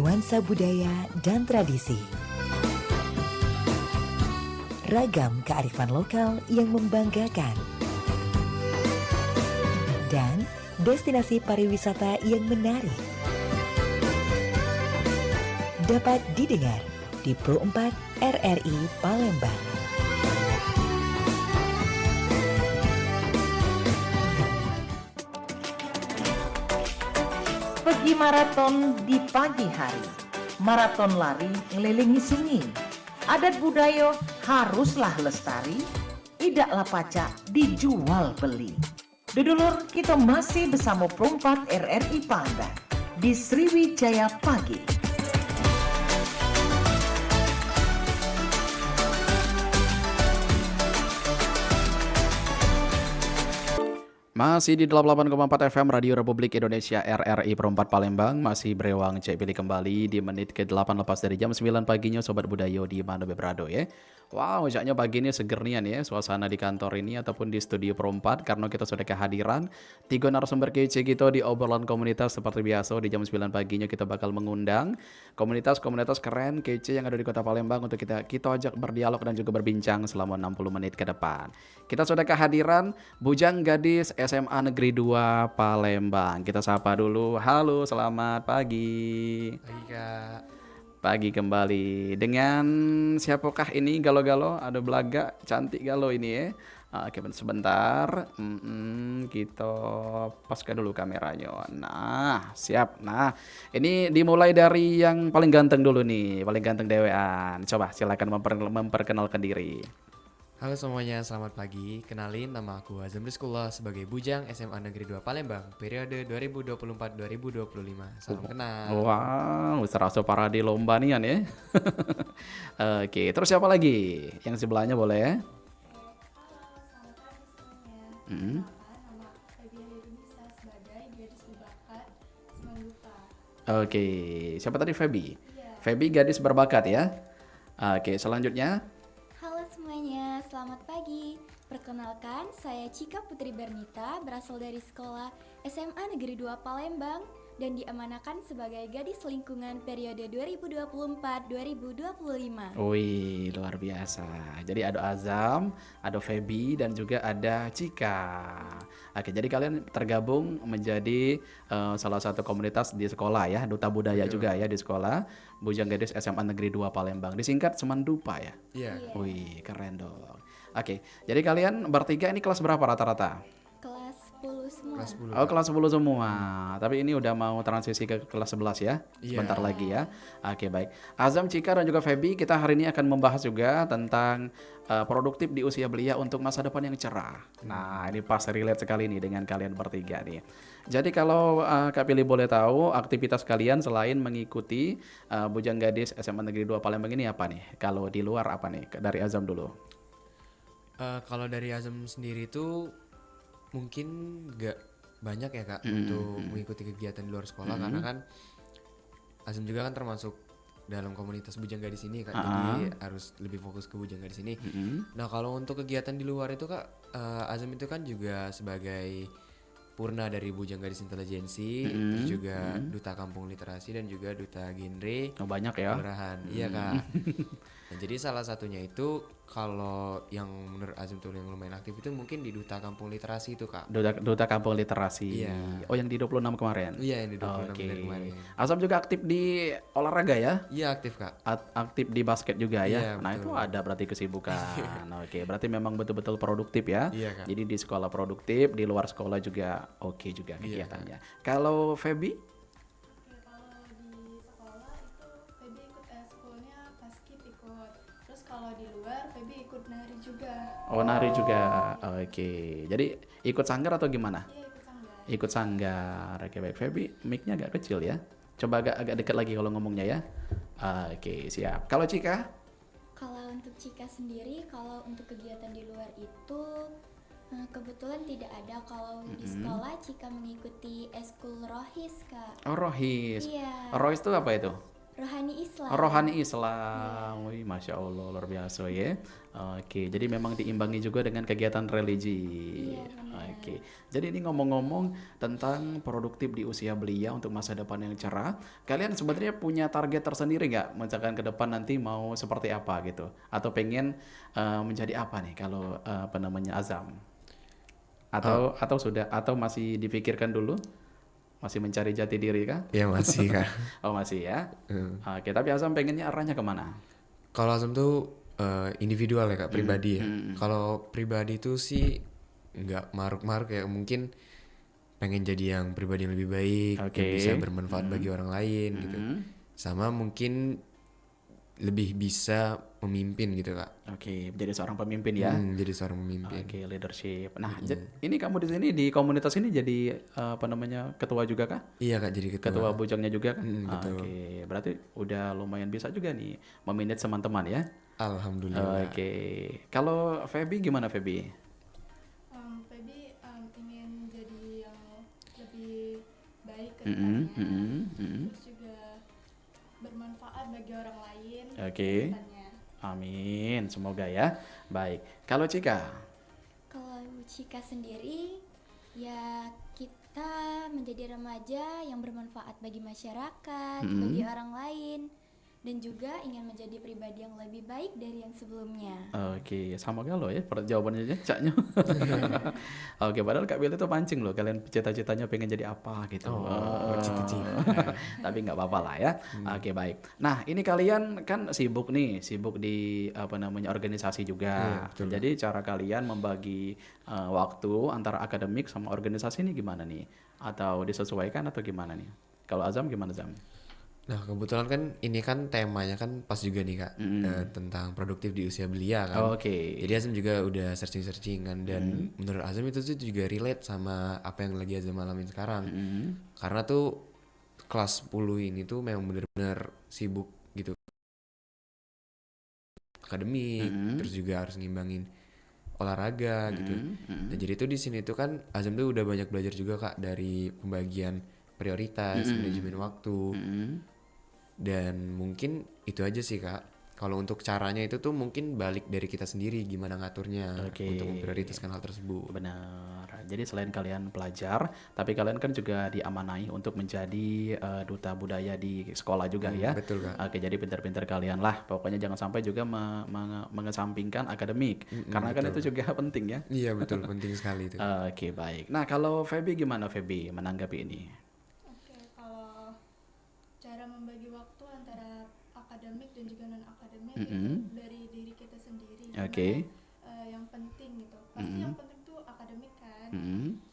nuansa budaya dan tradisi. Ragam kearifan lokal yang membanggakan. Dan destinasi pariwisata yang menarik. Dapat didengar di Pro 4 RRI Palembang. Pergi maraton di pagi hari, maraton lari ngelilingi sungai. Adat budaya haruslah lestari, idaklah pacak dijual beli. Dudulur, kita masih bersama Pro 4 RRI Palembang di Sriwijaya Pagi. Masih di 88,4 FM Radio Republik Indonesia RRI Perempat Palembang. Masih berewang cek pilih kembali di menit ke-8 lepas dari jam 9 paginya Sobat Budaya di mana berada ya. Wow, jaknya pagi ini seger nian ya suasana di kantor ini ataupun di studio Perempat, karena kita sudah kehadiran 3 narasumber kece kita di obrolan komunitas. Seperti biasa di jam 9 paginya kita bakal mengundang komunitas-komunitas keren kece yang ada di Kota Palembang untuk kita ajak berdialog dan juga berbincang selama 60 menit ke depan. Kita sudah kehadiran Bujang Gadis SMA Negeri 2 Palembang. Kita sapa dulu. Halo, selamat pagi. Pagi Kak. Pagi kembali. Dengan siapakah ini galo-galo? Ada belaga cantik galo ini ya. Oke, sebentar. Kita paskan dulu kameranya. Nah, siap. Nah, ini dimulai dari yang paling ganteng dulu nih. Paling ganteng dewean. Coba silakan memperkenalkan diri. Halo semuanya, selamat pagi. Kenalin, nama aku Azam Rizkullah sebagai Bujang SMA Negeri 2 Palembang, periode 2024-2025. Salam kenal. Wow, serasa parade lomba nian ya. Oke, terus siapa lagi? Yang sebelahnya boleh ya? Oke, siapa tadi? Feby. Feby gadis berbakat ya. Oke, selanjutnya. Halo semuanya, selamat pagi. Perkenalkan, saya Cika Putri Bernita, berasal dari sekolah SMA Negeri 2 Palembang dan diamanakan sebagai gadis lingkungan periode 2024-2025. Wih, luar biasa. Jadi ada Azam, ada Feby, dan juga ada Cika. Oke, jadi kalian tergabung menjadi salah satu komunitas di sekolah ya, duta budaya juga ya di sekolah Bujang Gadis SMA Negeri 2 Palembang. Disingkat Semandupa ya? Iya. Wih, keren dong. Oke, jadi kalian bertiga ini kelas berapa rata-rata? Kelas 10 semua. Kelas 10. Oh, kelas 10 semua. Tapi ini udah mau transisi ke kelas 11 ya? Iya. Sebentar lagi ya. Oke, baik. Azam, Cika, dan juga Feby, kita hari ini akan membahas juga tentang produktif di usia belia untuk masa depan yang cerah. Nah, ini pas relate sekali nih dengan kalian bertiga nih. Jadi kalau Kak Pilih boleh tahu, aktivitas kalian selain mengikuti Bujang Gadis SMA Negeri 2 Palembang ini apa nih? Kalau di luar apa nih? Dari Azam dulu. Kalau dari Azam sendiri tuh mungkin gak banyak ya Kak untuk mengikuti kegiatan di luar sekolah, karena kan Azam juga kan termasuk dalam komunitas Bujang Gadis ini Kak, jadi harus lebih fokus ke Bujang Gadis ini. Nah kalau untuk kegiatan di luar itu Kak, Azam itu kan juga sebagai Purna dari Bujang Gadis Intelijensi, terus juga Duta Kampung Literasi dan juga Duta Genre. Oh, banyak ya? Kelurahan, iya Kak. Nah, jadi salah satunya itu kalau yang menurut Azam tuh yang lumayan aktif itu mungkin di Duta Kampung Literasi itu Kak. Duta Kampung Literasi. Iya. Oh, yang di 26 kemarin? Iya, yang di 26 Oke. kemarin. Azam juga aktif di olahraga ya? Iya, aktif Kak. Aktif di basket juga ya? Iya, Nah, itu betul. ada berarti kesibukan. Oke, berarti memang betul-betul produktif ya? Iya, Kak. Jadi di sekolah produktif, di luar sekolah juga oke juga kegiatannya. Kalau Feby? Kalau di sekolah itu Feby ikut ekskulnya basket ikut. Terus kalau di luar Feby ikut nari juga. Oh, nari juga. Oke. Jadi ikut sanggar atau gimana? Iya ikut sanggar. Ikut sanggar. Oke, baik. Feby, mic-nya agak kecil ya. Coba agak dekat lagi kalau ngomongnya ya. Oke, siap. Kalau Cika? Kalau untuk Cika sendiri, kalau untuk kegiatan di luar itu kebetulan tidak ada. Kalau di sekolah Cika mengikuti eskul Rohis Kak. Oh, Rohis. Iya. Rohis itu apa itu? Rohani Islam. Islam. Rohani Islam. Wih, Masya Allah, luar biasa ya. Oke, jadi memang diimbangi juga dengan kegiatan religi. Iya, benar. Oke, jadi ini ngomong-ngomong tentang produktif di usia belia untuk masa depan yang cerah. Kalian sebenarnya punya target tersendiri nggak? Misalkan ke depan nanti mau seperti apa gitu? Atau pengen menjadi apa nih kalau apa namanya Azam? Atau sudah atau masih dipikirkan dulu? Masih mencari jati diri kah? Ya masih kak. Oh masih ya. Hmm. Oke, tapi Azam pengennya arahnya kemana? Kalau Azam tuh individual ya kak, pribadi ya. Kalau pribadi tuh sih nggak maruk-maruk ya, mungkin pengen jadi yang pribadi yang lebih baik, Oke. yang bisa bermanfaat bagi orang lain gitu. Sama mungkin lebih bisa memimpin gitu kak. Oke, menjadi seorang pemimpin ya. Jadi seorang pemimpin. Oke, leadership. Nah, ini kamu di sini di komunitas ini jadi apa namanya ketua juga kah? Iya kak, jadi ketua. Ketua bujangnya juga kan? Betul. Oke, berarti udah lumayan bisa juga nih memanage teman-teman ya. Alhamdulillah. Oke, kalau Feby gimana Feby? Feby ingin jadi yang lebih baik ke Mm-mm, depannya, mm-mm. terus juga bermanfaat bagi orang lain Oke. ke depannya. Amin, semoga ya. Baik, kalau Cika? Kalau Cika sendiri, ya kita menjadi remaja yang bermanfaat bagi masyarakat, bagi orang lain, dan juga ingin menjadi pribadi yang lebih baik dari yang sebelumnya. Oke, sama galau ya jawabannya aja, caknya. Oke, padahal Kak Billy tuh pancing loh, kalian cita-citanya pengen jadi apa gitu. cita-cita. Tapi nggak apa-apa lah ya. Oke, baik. Nah, ini kalian kan sibuk di apa namanya organisasi juga. Iya, betul. Jadi cara kalian membagi waktu antara akademik sama organisasi ini gimana nih? Atau disesuaikan atau gimana nih? Kalau Azam gimana Zam? Nah kebetulan kan ini kan temanya kan pas juga nih kak, tentang produktif di usia belia kan. Oke. Jadi Azam juga udah searching kan, dan menurut Azam itu tuh juga relate sama apa yang lagi Azam alamin sekarang. Karena tuh kelas 10 ini tuh memang bener-bener sibuk gitu, akademik, terus juga harus ngimbangin olahraga gitu. Nah jadi tuh di sini tuh kan Azam tuh udah banyak belajar juga kak dari pembagian prioritas, manajemen waktu. Dan mungkin itu aja sih kak. Kalau untuk caranya itu tuh mungkin balik dari kita sendiri gimana ngaturnya Oke. untuk memprioritaskan hal tersebut. Benar. Jadi selain kalian pelajar, tapi kalian kan juga diamanai untuk menjadi duta budaya di sekolah juga ya. Betul kak. Oke, jadi pintar-pintar kalian lah. Pokoknya jangan sampai juga mengesampingkan akademik, karena kan itu juga penting ya. Iya betul, penting sekali itu. Oke, baik. Nah, kalau Feby gimana Feby menanggapi ini? Oke, kalau cara membagi waktu antara akademik dan juga non akademik itu dari diri kita sendiri. Oke. Mana, yang penting gitu. Pasti yang penting tuh akademik kan.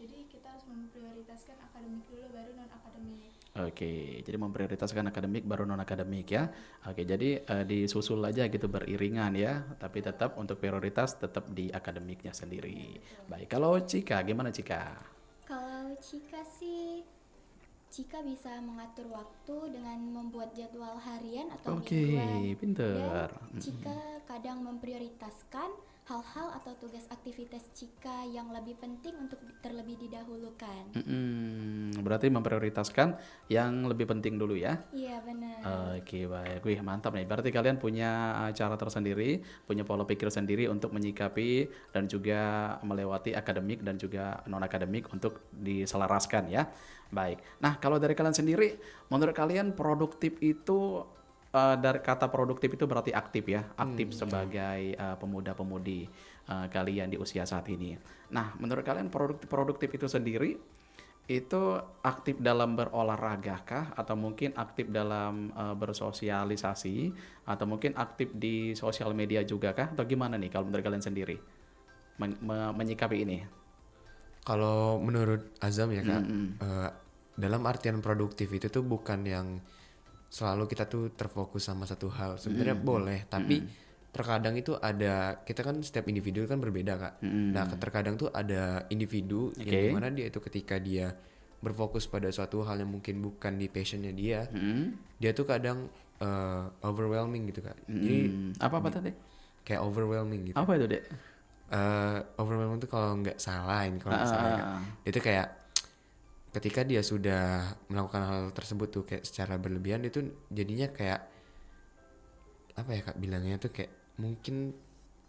Jadi kita harus memprioritaskan akademik dulu baru non akademik. Oke, jadi memprioritaskan akademik baru non akademik ya. Oke, jadi disusul aja gitu beriringan ya, tapi tetap untuk prioritas tetap di akademiknya sendiri. Baik, kalau Cika gimana Cika? Kalau Cika sih, Cika bisa mengatur waktu dengan membuat jadwal harian atau Oke, mingguan. pinter. Dan Cika kadang memprioritaskan hal-hal atau tugas aktivitas Cika yang lebih penting untuk terlebih didahulukan. Berarti memprioritaskan yang lebih penting dulu ya. Iya benar. Oke, baik. Wih, mantap nih. Berarti kalian punya cara tersendiri, punya pola pikir sendiri untuk menyikapi dan juga melewati akademik dan juga non-akademik untuk diselaraskan ya. Baik. Nah, kalau dari kalian sendiri, menurut kalian produktif itu dari kata produktif itu berarti aktif ya, aktif sebagai pemuda-pemudi kalian di usia saat ini. Nah, menurut kalian produktif itu sendiri itu aktif dalam berolahraga kah, atau mungkin aktif dalam bersosialisasi, atau mungkin aktif di sosial media juga kah, atau gimana nih kalau menurut kalian sendiri menyikapi ini? Kalau menurut Azam ya kak, dalam artian produktif itu tuh bukan yang selalu kita tuh terfokus sama satu hal. Sebenarnya boleh, tapi terkadang itu ada, kita kan setiap individu kan berbeda kak. Nah terkadang tuh ada individu yang dimana dia itu ketika dia berfokus pada suatu hal yang mungkin bukan di passionnya dia, dia tuh kadang overwhelming gitu kak. Jadi apa tadi? kayak overwhelming gitu. Apa itu dek? Overwhelming tuh kalau nggak salah ini, kalau nggak salah ya, kak. Itu kayak ketika dia sudah melakukan hal tersebut tuh kayak secara berlebihan, itu jadinya kayak apa ya Kak bilangnya tuh kayak mungkin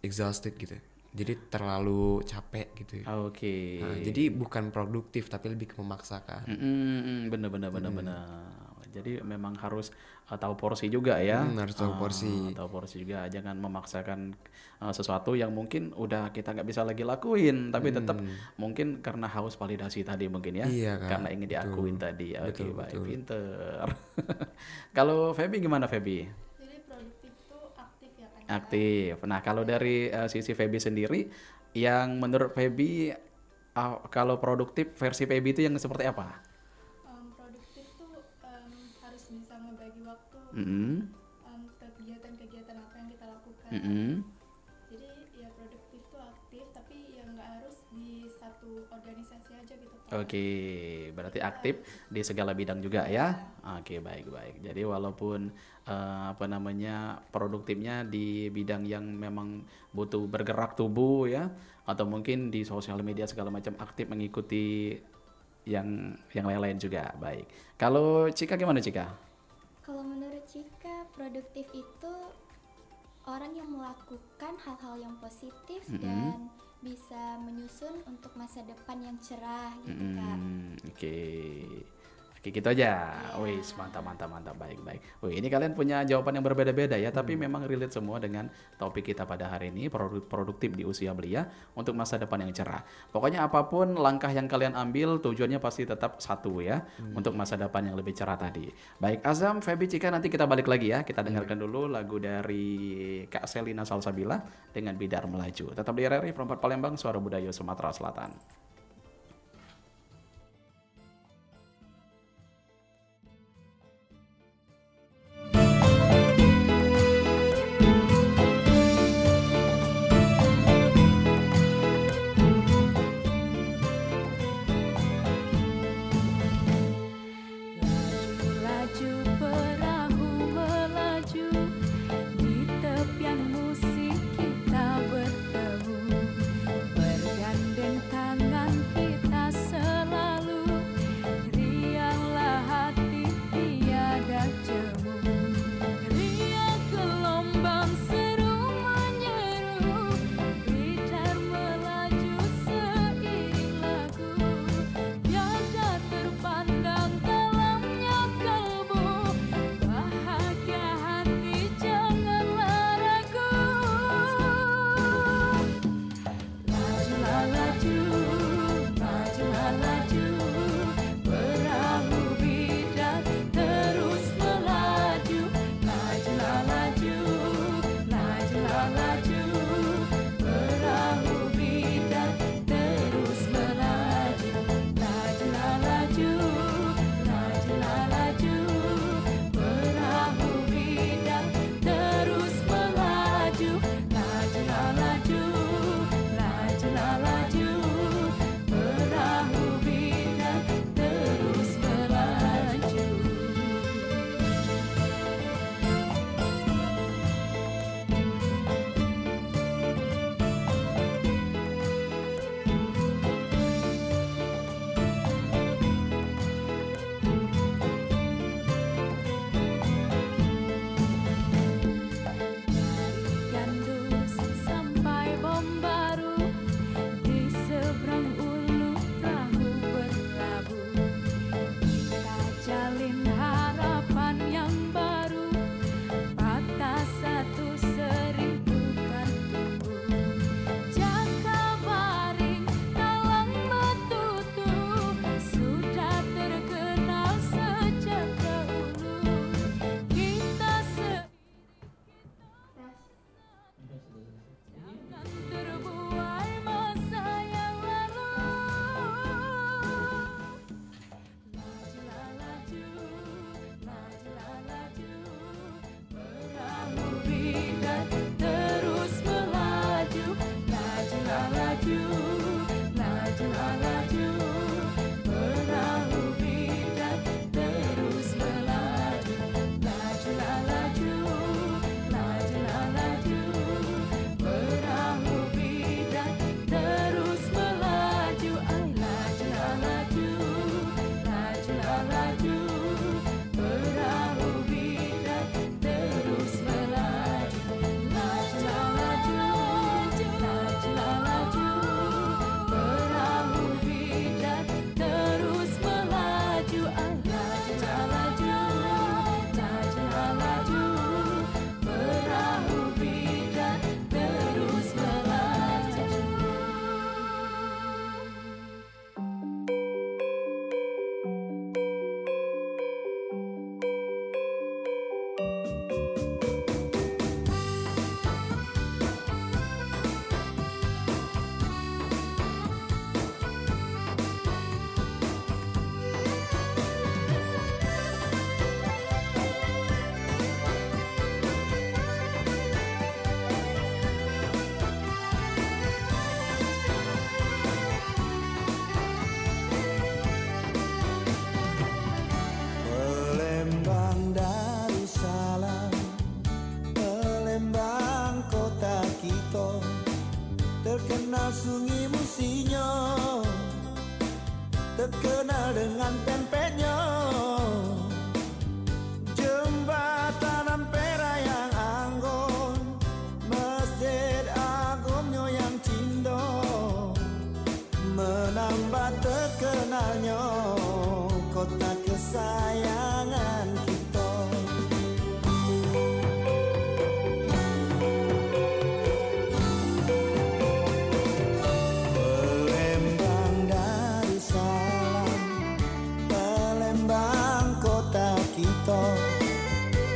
exhausted gitu. Jadi terlalu capek gitu. Oke. Nah, jadi bukan produktif tapi lebih ke memaksakan. Bener. Jadi memang harus tahu porsi juga ya. Harus tahu porsi. Tahu porsi juga, jangan memaksakan sesuatu yang mungkin udah kita nggak bisa lagi lakuin, tapi tetap mungkin karena haus validasi tadi mungkin ya. Iya, Kak. Karena ingin diakuin tadi. Oke, Betul, baik, betul. pinter. Kalau Feby gimana Feby? Jadi produktif itu aktif ya kan? Aktif. Nah, kalau dari sisi Feby sendiri, yang menurut Feby kalau produktif versi Feby itu yang seperti apa? Produktif tuh harus bisa ngebagi waktu ke kegiatan-kegiatan apa yang kita lakukan. Jadi ya produktif tuh aktif, tapi ya nggak harus di satu organisasi aja gitu Kak. Oke, berarti aktif di segala bidang juga ya. Oke, baik. Jadi walaupun produktifnya di bidang yang memang butuh bergerak tubuh ya, atau mungkin di sosial media segala macam aktif mengikuti yang lain-lain juga. Baik. Kalau Cika gimana Cika? Kalau menurut Cika, produktif itu orang yang melakukan hal-hal yang positif dan bisa menyusun untuk masa depan yang cerah gitu Kak. Oke. Oke, gitu aja. Wih, mantap. Baik. Wih, ini kalian punya jawaban yang berbeda-beda ya, tapi memang relate semua dengan topik kita pada hari ini, produktif di usia belia untuk masa depan yang cerah. Pokoknya apapun langkah yang kalian ambil, tujuannya pasti tetap satu ya, untuk masa depan yang lebih cerah tadi. Baik, Azam, Feby, Cika, nanti kita balik lagi ya. Kita dengarkan dulu lagu dari Kak Selina Salsabila dengan Bidar Melaju. Tetap di RRI Perempat Palembang, Suara Budaya Sumatera Selatan. Laju perahu melaju di tepian musik kita bertemu bergandeng tangan.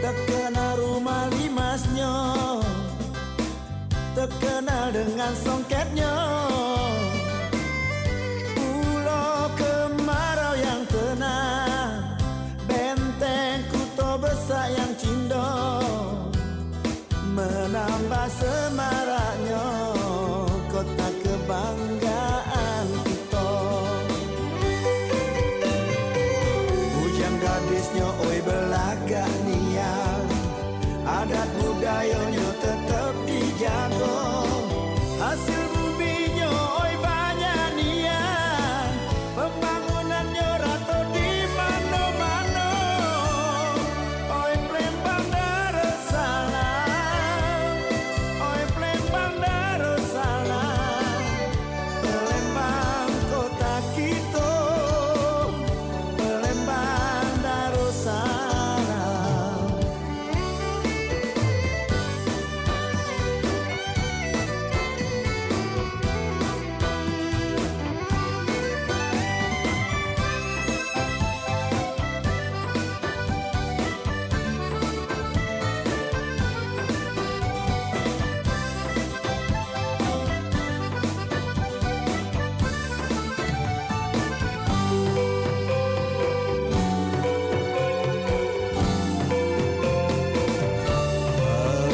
terkenal rumah limasnya, terkenal dengan songketnya. Pulau kemarau yang tenang, benteng kuto besar yang cindo, menambah semaraknya kota kebanggaan kita. Bujang gadisnya oi belagak niat, adat budayanya tetap dijaga. Hasil buminya oi banyak niat, pembangunannya rata di mana-mana. Oi Palembang Darussalam, oi Palembang Darussalam, Palembang kota kita, Palembang Darussalam.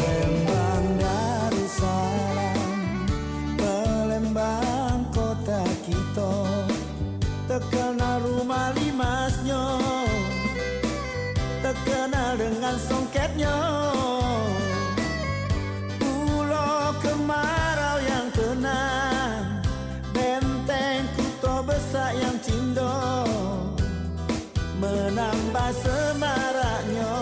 Palembang Darussalam, Palembang kota kita, terkenal rumah limasnya, terkenal dengan songketnya. Pulau kemarau yang tenang, benteng kuto besar yang cindo, menambah semaraknya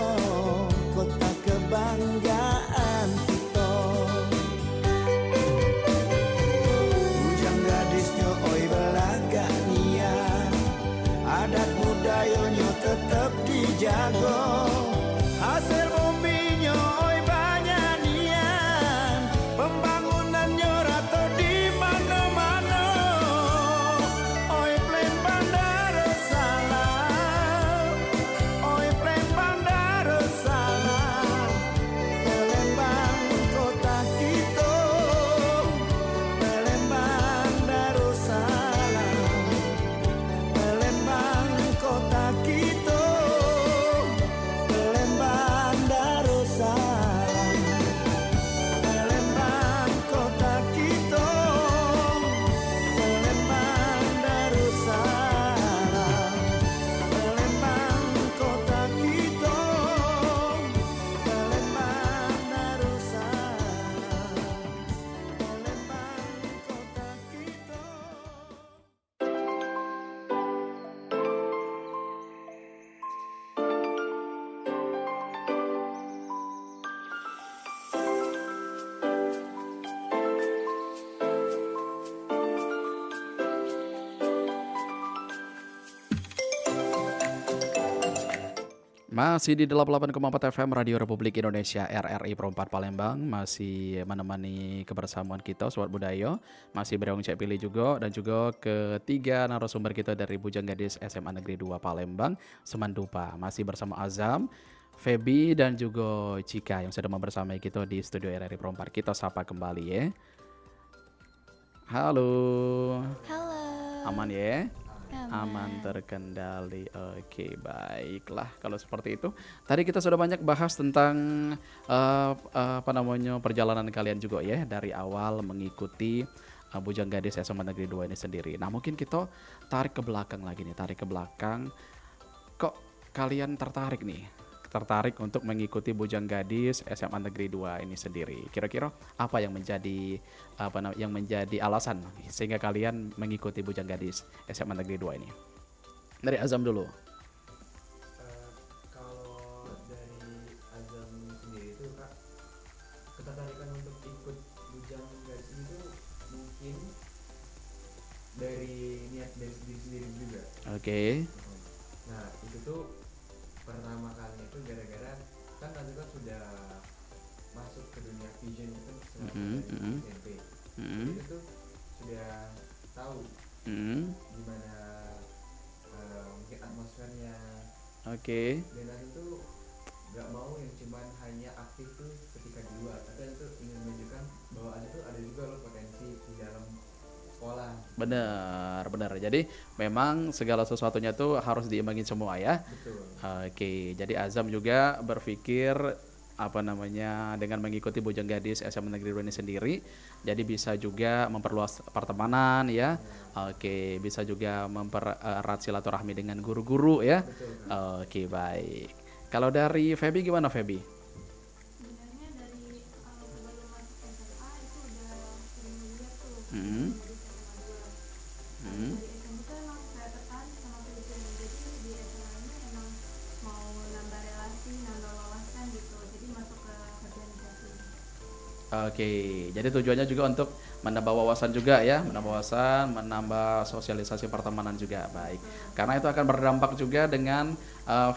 kota kebanggaan kita. Bujang gadisnya oi belagak niat, adat budayanya tetap dijaga. Hasil buminya oi banyak niat, pembangunannya rata di mana-mana. Oi Palembang Darussalam, oi Palembang Darussalam, Palembang kota kita, Palembang Darussalam, Palembang kota kita, Palembang Darussalam, Palembang kota kita, Palembang Darussalam, Palembang kota kita, Palembang Darussalam, Palembang kota kita. Masih di 88,4 FM Radio Republik Indonesia RRI Perempat Palembang. Masih menemani kebersamaan kita Sobat Budaya. Masih Bereong Cek Pilih juga. Dan juga ketiga narasumber kita dari Bujang Gadis SMA Negeri 2 Palembang, Semandupa. Masih bersama Azam, Feby dan juga Cika yang sudah membersamai kita di studio RRI Perempat. Kita sapa kembali ya. Halo. Halo. Aman ya? Aman terkendali. Oke, baiklah kalau seperti itu. Tadi kita sudah banyak bahas tentang perjalanan kalian juga ya dari awal mengikuti Bujang Gadis SMA Negeri 2 ini sendiri. Nah, mungkin kita tarik ke belakang lagi nih, tarik ke belakang. Kok kalian tertarik untuk mengikuti Bujang Gadis SMA Negeri 2 ini sendiri? Kira-kira apa yang menjadi alasan sehingga kalian mengikuti Bujang Gadis SMA Negeri 2 ini? Dari Azam dulu. Kalau dari Azam sendiri itu Kak, ketertarikan untuk ikut Bujang Gadis ini tuh mungkin dari niat dari sendiri juga. Oke. Nah itu tuh pertama kali itu gara-gara kan Azam kan sudah masuk ke dunia vision itu selama dari SMP. Itu tuh sudah tahu gimana mungkin atmosfernya. Oke. Dan Azam tuh gak mau yang cuma Benar, benar. Jadi memang segala sesuatunya tuh harus diimbangin semua ya. Oke, jadi Azam juga berpikir apa namanya dengan mengikuti Bujang Gadis SMA Negeri 2 ini sendiri, jadi bisa juga memperluas pertemanan ya. Oke, bisa juga mempererat silaturahmi dengan guru-guru ya. Oke, baik. Kalau dari Feby gimana Feby? Sebenarnya dari sebelum masuk SMA itu udah sering lihat tuh Hmm. di SMA 2. Hmm. Dari SMP tuh emang saya tertarik sama Filipina, jadi di SMA ini emang mau nambah relasi, nambah wawasan gitu, jadi masuk ke organisasi. Oke, jadi tujuannya juga untuk menambah wawasan juga ya, menambah wawasan, menambah sosialisasi pertemanan juga baik. Karena itu akan berdampak juga dengan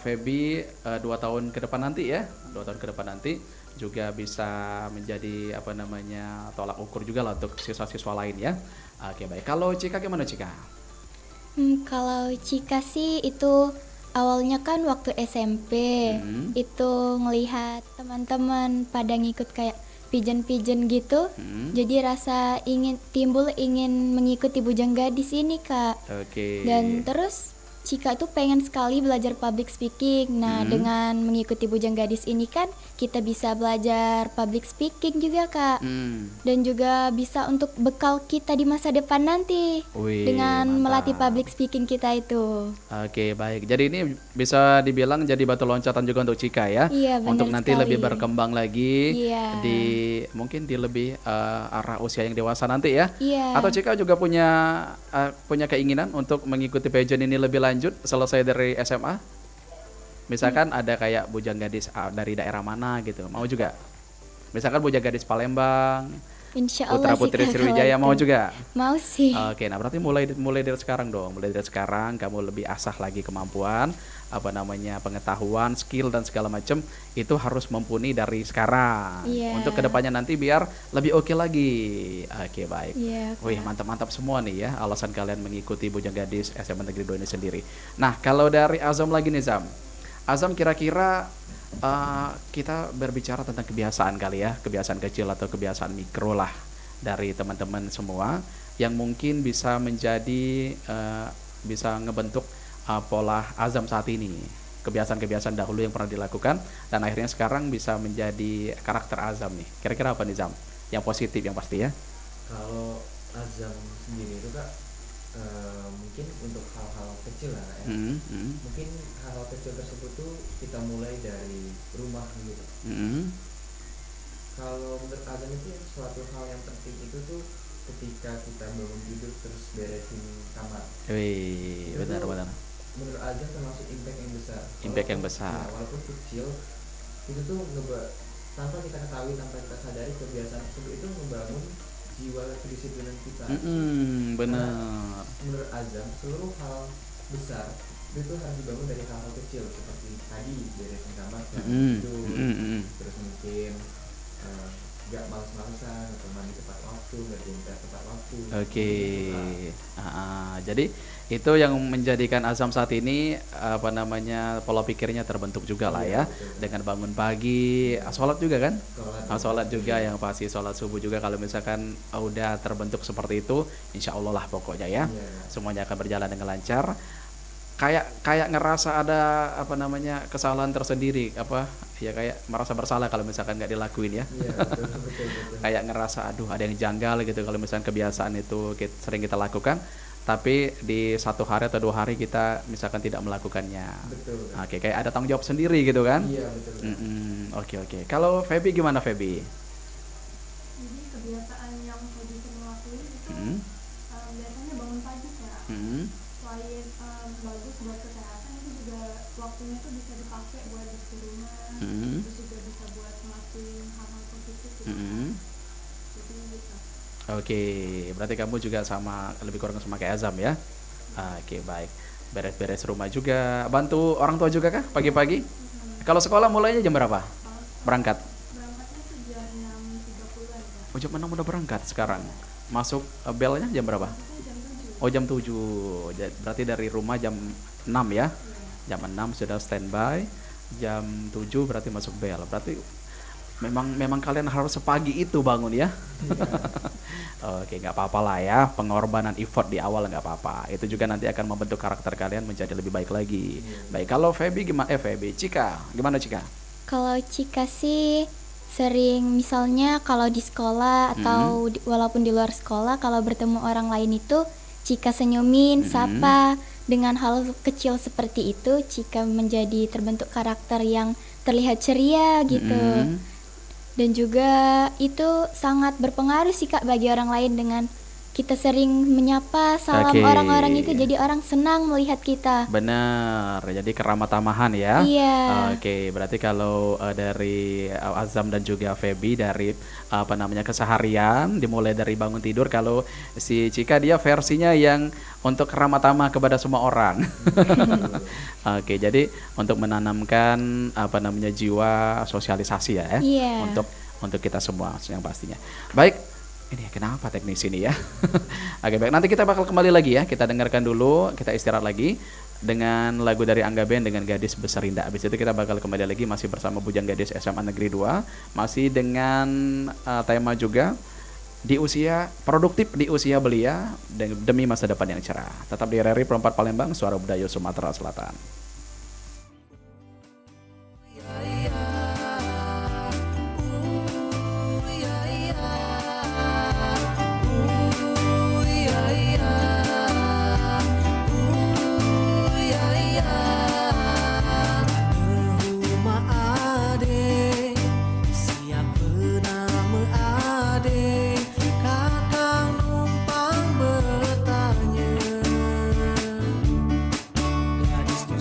Feby 2 tahun ke depan nanti ya, 2 tahun ke depan nanti juga bisa menjadi apa namanya tolak ukur juga lah untuk siswa-siswa lain ya. Oke baik. Kalau Cika gimana Cika? Kalau Cika sih itu awalnya kan waktu SMP itu ngelihat teman-teman pada ngikut kayak pigeon-pigeon gitu. Jadi rasa timbul ingin mengikuti Bujang Gadis ini, Kak. Oke. Dan terus Cika tuh pengen sekali belajar public speaking. Nah, dengan mengikuti Bujang Gadis ini kan kita bisa belajar public speaking juga, Kak. Dan juga bisa untuk bekal kita di masa depan nanti. Wih, Dengan mantap. melatih public speaking kita itu. Oke baik. Jadi ini bisa dibilang jadi batu loncatan juga untuk Cika ya. Iya, benar Untuk nanti sekali. lebih berkembang lagi Iya. di mungkin di lebih arah usia yang dewasa nanti ya. Iya. Atau Cika juga punya keinginan untuk mengikuti pageant ini lebih lanjut selesai dari SMA? Misalkan ada kayak Bujang Gadis dari daerah mana gitu. Mau juga? Misalkan Bujang Gadis Palembang, Insya Allah Putra sih, Putri Kak, Sriwijaya kalau mau itu. juga? Mau sih. Oke, nah berarti mulai dari sekarang dong. Mulai dari sekarang kamu lebih asah lagi kemampuan, apa namanya pengetahuan, skill dan segala macam itu harus mumpuni dari sekarang. Iya. Untuk kedepannya nanti biar lebih oke lagi. Oke, baik. Iya, Wih, mantap-mantap semua nih ya alasan kalian mengikuti Bujang Gadis SMA Negeri 2 ini sendiri. Nah, kalau dari Azam lagi nih Zam. Azam kira-kira kita berbicara tentang kebiasaan kali ya, kebiasaan kecil atau kebiasaan mikro lah dari teman-teman semua yang mungkin bisa menjadi bisa ngebentuk pola Azam saat ini, kebiasaan-kebiasaan dahulu yang pernah dilakukan dan akhirnya sekarang bisa menjadi karakter Azam nih. Kira-kira apa nih Zam? Yang positif yang pasti ya. Kalau Azam sendiri itu Kak, mungkin untuk hal-hal kecil lah ya. Mungkin hal-hal kecil tersebut tuh kita mulai dari rumah gitu. Kalau menurut Azam itu suatu hal yang penting itu tuh ketika kita bangun tidur terus beresin kamar. Wih, benar-benar. Menurut Azam termasuk impact yang besar. Impact yang besar. Ya, walaupun kecil, itu tuh tanpa kita ketahui, tanpa kita sadari kebiasaan tersebut itu membangun jiwa kedisiplinan kita. Benar. Menurut Azam, seluruh hal besar itu harus dibangun dari hal-hal kecil seperti tadi beresin kamar, tidur, terus mungkin gak males-malesan atau mandi tepat waktu, ngerjain PR tepat waktu. Oke. Jadi itu yang menjadikan Azam saat ini apa namanya pola pikirnya terbentuk juga lah ya. Dengan bangun pagi, sholat juga kan? Sholat juga yang pasti sholat subuh juga kalau misalkan udah terbentuk seperti itu, insya Allah lah pokoknya ya. Semuanya akan berjalan dengan lancar. Kayak ngerasa ada apa namanya kesalahan tersendiri apa ya kayak merasa bersalah kalau misalkan nggak dilakuin ya. Betul. Kayak ngerasa aduh ada yang janggal gitu kalau misalkan kebiasaan itu sering kita lakukan tapi di 1 hari atau 2 hari kita misalkan tidak melakukannya. Betul. Oke, kayak ada tanggung jawab sendiri gitu kan. Iya betul. Oke. Kalau Feby gimana Feby? Jadi kebiasaan yang Feby sering lakuin itu biasanya bangun pagi ya. Selain bagus buat kesehatan, itu juga waktunya tuh bisa dipakai buat di rumah, terus juga bisa buat ngelakuin hal-hal positif gitu. Jadi gitu. Oke, berarti kamu juga lebih kurang sama kayak Azam ya. Oke, baik. Beres-beres rumah juga, bantu orang tua juga kah pagi-pagi? Kalau sekolah mulainya jam berapa? Berangkat? Berangkatnya tuh jam 6.30-an ya. Oh, jam 6 udah berangkat sekarang. Masuk belnya jam berapa? Itu jam 7. Oh, jam 7. Berarti dari rumah jam 6 ya. Jam 6 sudah standby. Jam 7 berarti masuk bel. Berarti memang kalian harus sepagi itu bangun ya. Oke, nggak apa-apa lah ya, pengorbanan effort di awal nggak apa-apa. Itu juga nanti akan membentuk karakter kalian menjadi lebih baik lagi. Baik, kalau Feby gimana? Cika, gimana Cika? Kalau Cika sih sering misalnya kalau di sekolah atau walaupun di luar sekolah kalau bertemu orang lain itu Cika senyumin, sapa. Dengan hal kecil seperti itu Cika menjadi terbentuk karakter yang terlihat ceria gitu. Dan juga itu sangat berpengaruh sih Kak bagi orang lain dengan kita sering menyapa salam Oke. orang-orang itu jadi orang senang melihat kita. Benar, jadi keramah tamahan ya. Iya. Oke, berarti kalau dari Azam dan juga Feby dari keseharian dimulai dari bangun tidur, kalau si Cika dia versinya yang untuk keramah tamah kepada semua orang. Oke, jadi untuk menanamkan jiwa sosialisasi ya, Iya. untuk kita semua yang pastinya. Baik. Ini kenapa teknis ini ya? Oke, baik, nanti kita bakal kembali lagi ya. Kita dengarkan dulu, kita istirahat lagi dengan lagu dari Angga Band dengan Gadis Beserinda. Habis itu kita bakal kembali lagi masih bersama Bujang Gadis SMA Negeri 2, masih dengan tema juga di usia produktif, di usia belia demi masa depan yang cerah. Tetap di RRI Perempat Palembang, Suara Budaya Sumatera Selatan. Rumah ade, siapa nama ade? Kakang numpang bertanya. Gadis tu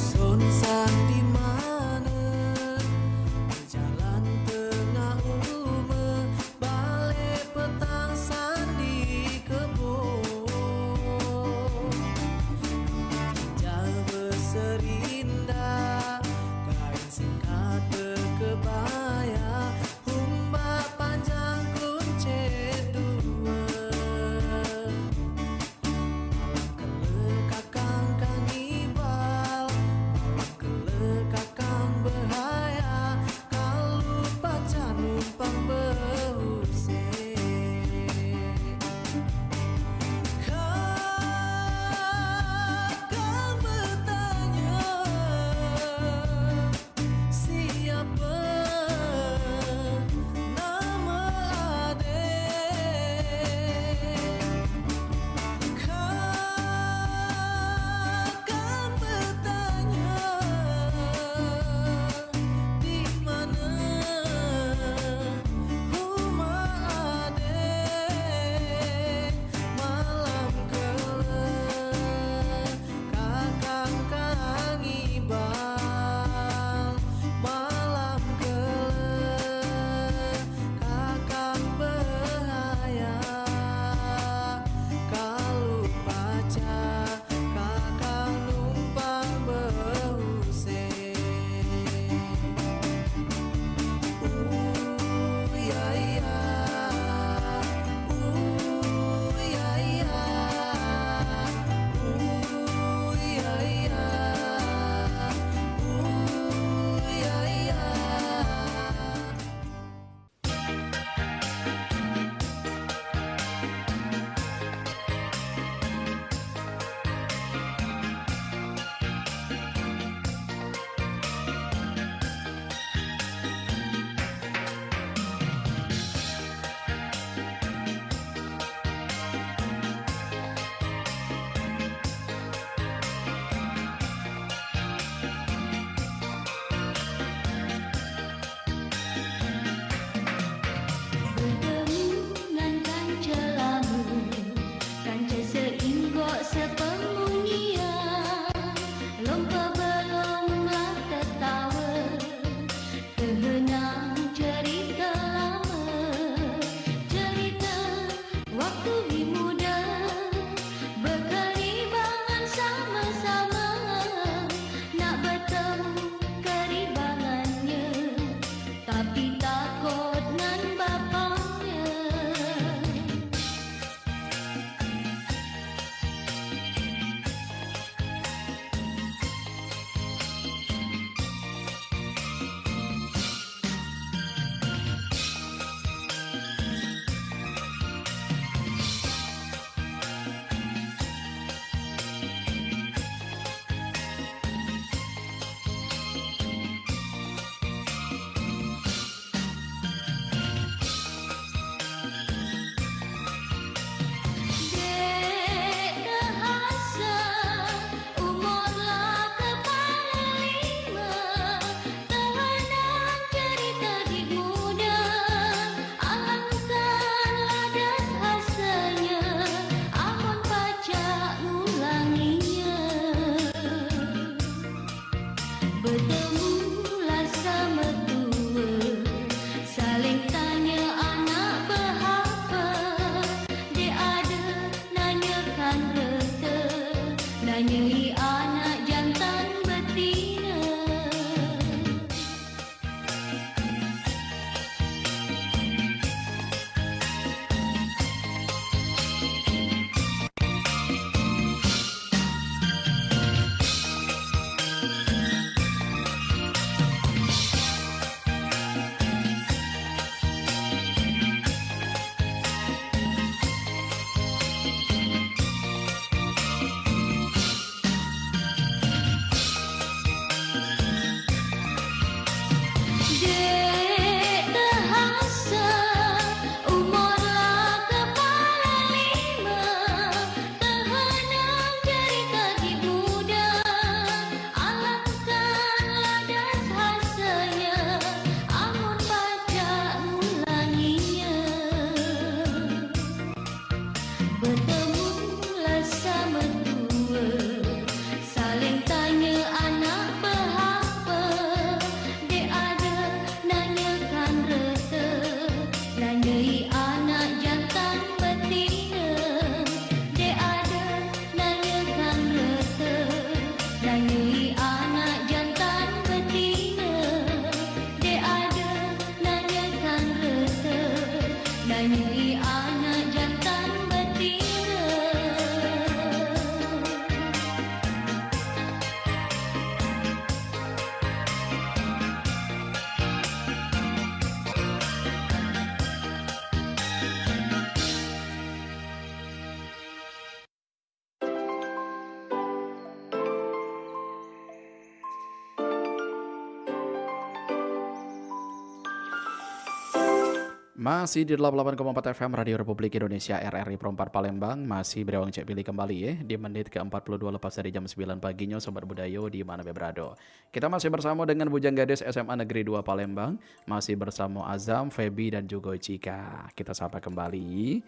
Masih di 88,4 FM Radio Republik Indonesia RRI Perempat Palembang. Masih Brewang Cek Pilih kembali ya di menit ke-42 lepas dari jam 9 paginya Sobat Budayo di mana berado. Kita masih bersama dengan Bujang Gadis SMA Negeri 2 Palembang. Masih bersama Azam, Feby dan juga Cika. Kita sapa kembali.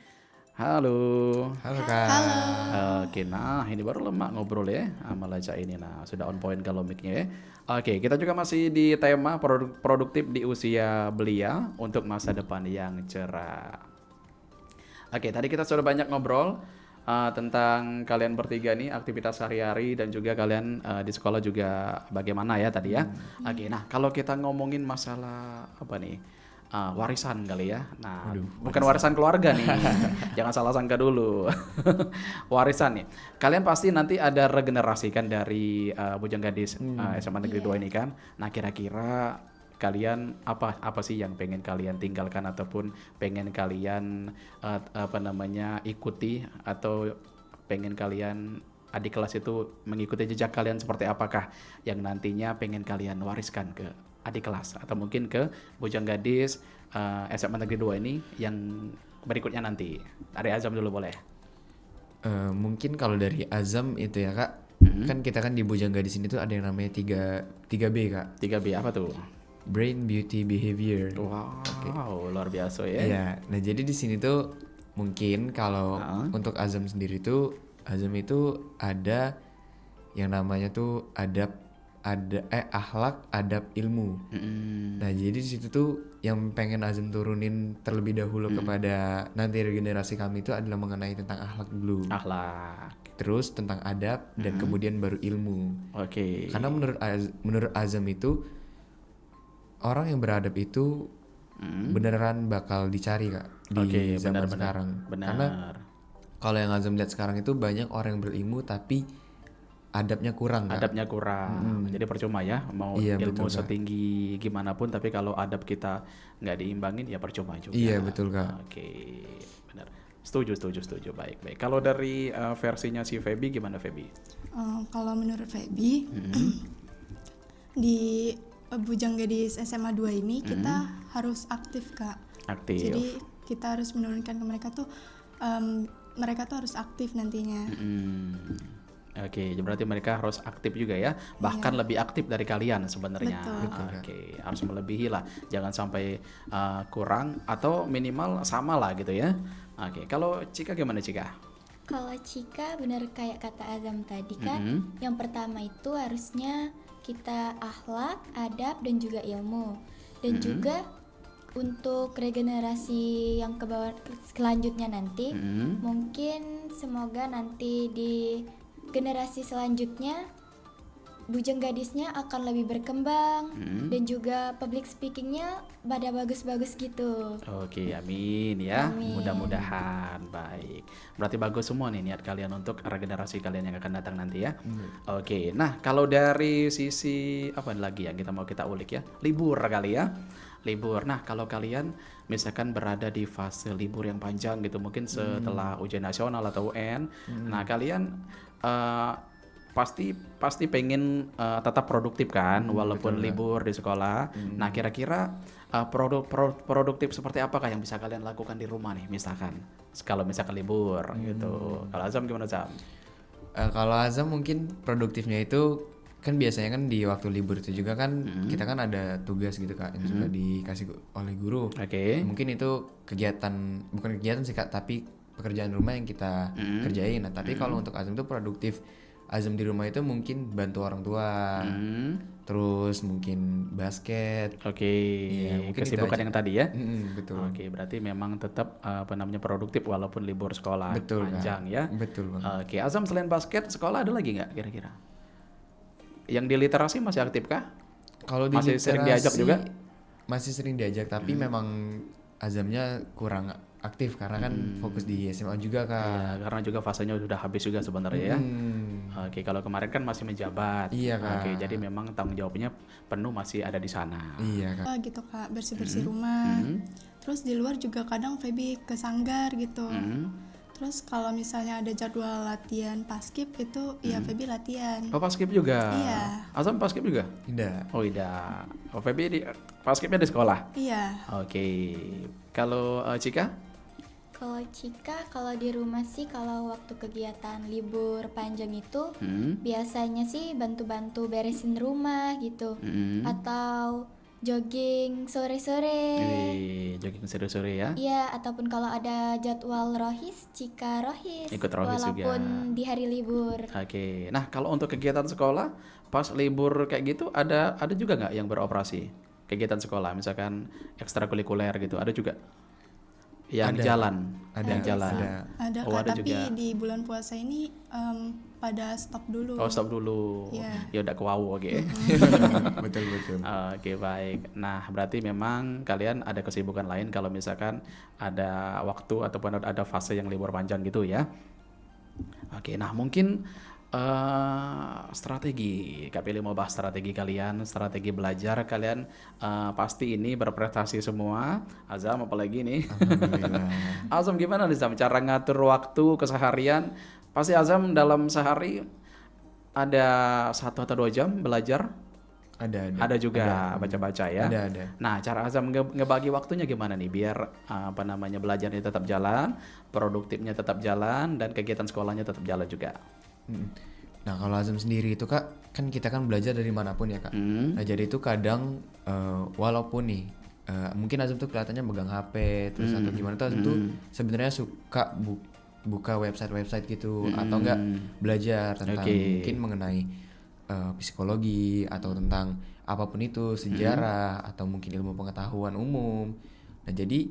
Halo. Halo Kak. Oke, nah ini baru lemak ngobrol ya sama Laca ini. Nah, sudah on point kalau mic-nya ya. Oke, kita juga masih di tema produktif di usia belia untuk masa depan yang cerah. Oke, tadi kita sudah banyak ngobrol tentang kalian bertiga nih, aktivitas sehari-hari dan juga kalian di sekolah juga bagaimana ya tadi ya. Oke, nah kalau kita ngomongin masalah apa nih? Warisan kali ya. Nah, bukan warisan keluarga nih. Jangan salah sangka dulu. Warisan nih. Kalian pasti nanti ada regenerasikan dari Bujang Gadis SMA Negeri 2 ini kan. Nah, kira-kira kalian apa sih yang pengen kalian tinggalkan ataupun pengen kalian ikuti atau pengen kalian adik kelas itu mengikuti jejak kalian seperti apakah yang nantinya pengen kalian wariskan ke adik kelas atau mungkin ke Bujang Gadis SMA Negeri 2 ini yang berikutnya nanti. Dari Azam dulu boleh. Mungkin kalau dari Azam itu ya Kak, kan kita kan di Bujang Gadis ini tuh ada yang namanya 3B Kak. 3B apa tuh? Brain, Beauty, Behavior. Wow, luar biasa ya. Iya, nah jadi di sini tuh mungkin kalau untuk Azam sendiri tuh, Azam itu ada yang namanya tuh akhlak, adab, ilmu. Nah jadi di situ tuh yang pengen Azam turunin terlebih dahulu kepada nanti generasi kami itu adalah mengenai tentang akhlak dulu. Akhlak. Terus tentang adab dan kemudian baru ilmu. Oke. Karena menurut Azam itu orang yang beradab itu beneran bakal dicari Kak di zaman sekarang. Benar. Karena kalau yang Azam lihat sekarang itu banyak orang yang berilmu tapi adabnya kurang Kak. Adabnya kurang. Jadi percuma ya mau ilmu setinggi gimana pun tapi kalau adab kita nggak diimbangin ya percuma juga. Iya betul Kak. Oke, benar. Setuju. Baik. Kalau dari versinya si Feby gimana Feby? Kalau menurut Feby di Bujang Gadis SMA 2 ini kita harus aktif Kak. Aktif. Jadi kita harus menurunkan ke mereka tuh mereka tuh harus aktif nantinya. Oke, berarti mereka harus aktif juga ya, bahkan lebih aktif dari kalian sebenarnya. Betul. Oke, harus melebihi lah, jangan sampai kurang atau minimal sama lah gitu ya. Oke, kalau Cika gimana Cika? Kalau Cika bener kayak kata Azam tadi kan, yang pertama itu harusnya kita akhlak, adab dan juga ilmu. Dan juga untuk regenerasi yang ke bawah selanjutnya nanti, mungkin semoga nanti di generasi selanjutnya Bujang Gadisnya akan lebih berkembang dan juga public speakingnya pada bagus-bagus gitu. Oke, amin ya. Amin. Mudah-mudahan baik. Berarti bagus semua nih niat kalian untuk regenerasi kalian yang akan datang nanti ya. Oke, nah kalau dari sisi apa lagi yang kita ulik ya? Libur kali ya. Libur. Nah, kalau kalian misalkan berada di fase libur yang panjang gitu, mungkin setelah ujian nasional atau UN, nah kalian pasti pengen tetap produktif kan, walaupun libur di sekolah. Nah, kira-kira produktif seperti apakah yang bisa kalian lakukan di rumah nih, misalkan kalau misalkan libur gitu. Kalau Azam gimana Azam? Kalau Azam mungkin produktifnya itu kan biasanya kan di waktu libur itu juga kan kita kan ada tugas gitu Kak yang sudah dikasih oleh guru. Oke. Mungkin itu bukan kegiatan sih Kak, tapi pekerjaan rumah yang kita kerjain. Nah, tapi kalau untuk Azam itu produktif. Azam di rumah itu mungkin bantu orang tua, terus mungkin basket. Oke, Iya, mungkin kesibukan itu aja. yang tadi ya. Betul. Oke, berarti memang tetap produktif walaupun libur sekolah Betul, panjang Kak. ya. Betul banget. Oke, Azam selain basket, sekolah ada lagi nggak kira-kira? Yang di literasi masih aktif kah? Kalau di Masih sering diajak literasi, juga? Masih sering diajak, tapi memang Azamnya kurang aktif karena kan fokus di SMA juga Kak. Ya, karena juga fasenya sudah habis juga sebenarnya ya. Oke, kalau kemarin kan masih menjabat. Iya, Kak. Oke, jadi memang tanggung jawabnya penuh masih ada di sana. Iya Kak. Gitu Kak, bersih-bersih rumah. Terus di luar juga kadang Feby ke sanggar gitu. Terus kalau misalnya ada jadwal latihan paskib itu ya Feby latihan. Oh, paskib juga. Iya. Azam paskib juga? Tidak. Oh, tidak. Oh, Feby di paskibnya di sekolah. Iya. Oke. Kalau Cika? Kalau Cika, kalau di rumah sih kalau waktu kegiatan libur panjang itu biasanya sih bantu-bantu beresin rumah gitu. Atau jogging sore-sore. Wih, jogging sore-sore ya. Iya, ataupun kalau ada jadwal rohis, Cika rohis. Ikut rohis juga. walaupun di hari libur. Oke. Nah, kalau untuk kegiatan sekolah pas libur kayak gitu ada juga nggak yang beroperasi? Kegiatan sekolah misalkan ekstrakurikuler gitu, ada juga yang Ada. jalan. Ada. Yang jalan. Ada. Ada Oh, Kak, ada tapi juga. di bulan puasa ini pada stop dulu. Oh, stop dulu. Iya. Ya udah kewau, oke. Betul. Oke, baik. Nah, berarti memang kalian ada kesibukan lain kalau misalkan ada waktu ataupun ada fase yang libur panjang gitu ya. Oke, nah mungkin strategi, Kak Pilih mau bahas strategi kalian, strategi belajar kalian pasti ini berprestasi semua. Azam apalagi nih. Alhamdulillah. Azam gimana nih Zam cara ngatur waktu keseharian? Pasti Azam dalam sehari ada 1 atau 2 jam belajar? Ada juga baca-baca ya. Ada. Nah, cara Azam ngebagi waktunya gimana nih biar belajarnya tetap jalan, produktifnya tetap jalan, dan kegiatan sekolahnya tetap jalan juga. Nah, kalau Azam sendiri itu Kak, kan kita kan belajar dari manapun ya Kak. Nah, jadi itu kadang walaupun nih mungkin Azam tuh kelihatannya megang HP terus atau gimana tuh Azam tuh sebenarnya suka buka website gitu atau enggak belajar tentang mungkin mengenai psikologi atau tentang apapun itu, sejarah atau mungkin ilmu pengetahuan umum. Nah, jadi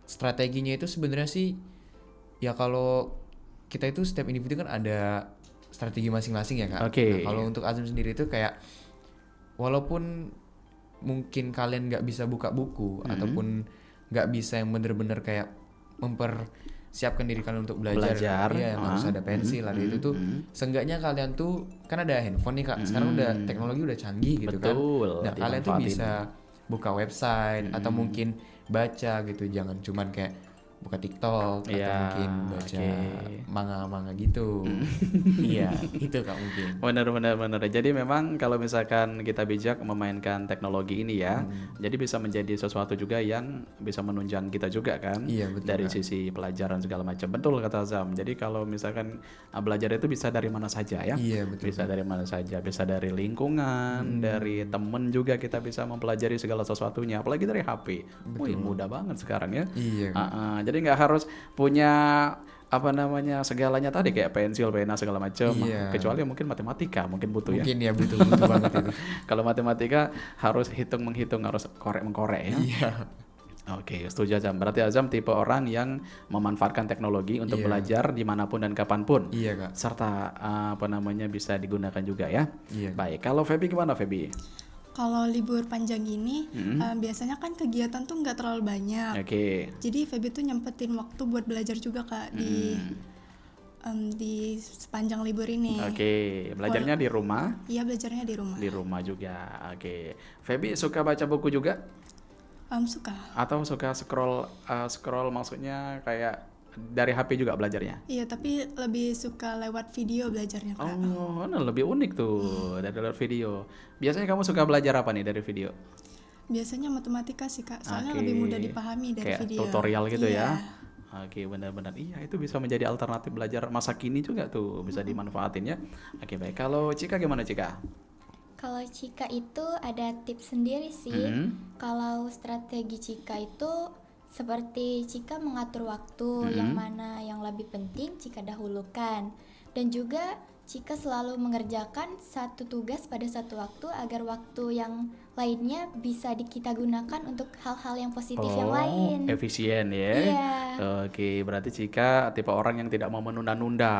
strateginya itu sebenarnya sih ya kalau kita itu setiap individu kan ada strategi masing-masing ya Kak. Oke. Nah, kalau untuk Azam sendiri itu kayak walaupun mungkin kalian nggak bisa buka buku ataupun nggak bisa yang bener-bener kayak mempersiapkan diri kalian untuk belajar. Iya, yang harus ada pensil, ada itu tuh. Seenggaknya kalian tuh kan ada handphone nih Kak. Sekarang udah teknologi udah canggih gitu Betul, kan. Nah, kalian tuh dimanfaatin. bisa buka website atau mungkin baca gitu, jangan cuman kayak buka TikTok atau Iya, mungkin baca oke. manga-manga gitu. Iya, itu Kak mungkin. Benar. Jadi memang kalau misalkan kita bijak memainkan teknologi ini ya, jadi bisa menjadi sesuatu juga yang bisa menunjang kita juga kan. Iya, betul, dari Kak. sisi pelajaran segala macam. Betul kata Azam. Jadi kalau misalkan belajar itu bisa dari mana saja ya. Iya, betul, Bisa dari mana saja, bisa dari lingkungan, dari temen juga kita bisa mempelajari segala sesuatunya, apalagi dari HP. Wih, mudah banget sekarang ya. Iya, Kak. Jadi nggak harus punya segalanya tadi kayak pensil, pena segala macam. Iya. Kecuali mungkin matematika mungkin butuh ya. Mungkin ya butuh banget itu. Kalau matematika harus menghitung, harus mengkorek ya. Iya. Oke, setuju Azam. Berarti Azam tipe orang yang memanfaatkan teknologi untuk Iya. belajar dimanapun dan kapanpun. Iya, Kak. Serta bisa digunakan juga ya. Iya. Baik, kalau Feby gimana Feby? Kalau libur panjang gini biasanya kan kegiatan tuh nggak terlalu banyak. Oke. Jadi Feby tuh nyempetin waktu buat belajar juga Kak di sepanjang libur ini. Oke, belajarnya di rumah. Iya, belajarnya di rumah. Di rumah juga. Oke. Feby suka baca buku juga? Suka. Atau suka scroll maksudnya kayak dari HP juga belajarnya? Iya, tapi lebih suka lewat video belajarnya Kak. Oh, nah lebih unik tuh dari lewat video. Biasanya kamu suka belajar apa nih dari video? Biasanya matematika sih Kak, soalnya Oke. lebih mudah dipahami dari Kayak video. tutorial gitu Iya. ya? Oke, benar-benar. Iya, itu bisa menjadi alternatif belajar masa kini juga tuh, bisa dimanfaatin ya. Oke, baik. Kalau Cika gimana Cika? Kalau Cika itu ada tips sendiri sih. Kalau strategi Cika itu seperti Cika mengatur waktu yang mana yang lebih penting Cika dahulukan. Dan juga Cika selalu mengerjakan satu tugas pada satu waktu agar waktu yang lainnya bisa kita gunakan untuk hal-hal yang positif yang lain. Efisien ya. Iya. Oke, berarti Cika tipe orang yang tidak mau menunda-nunda.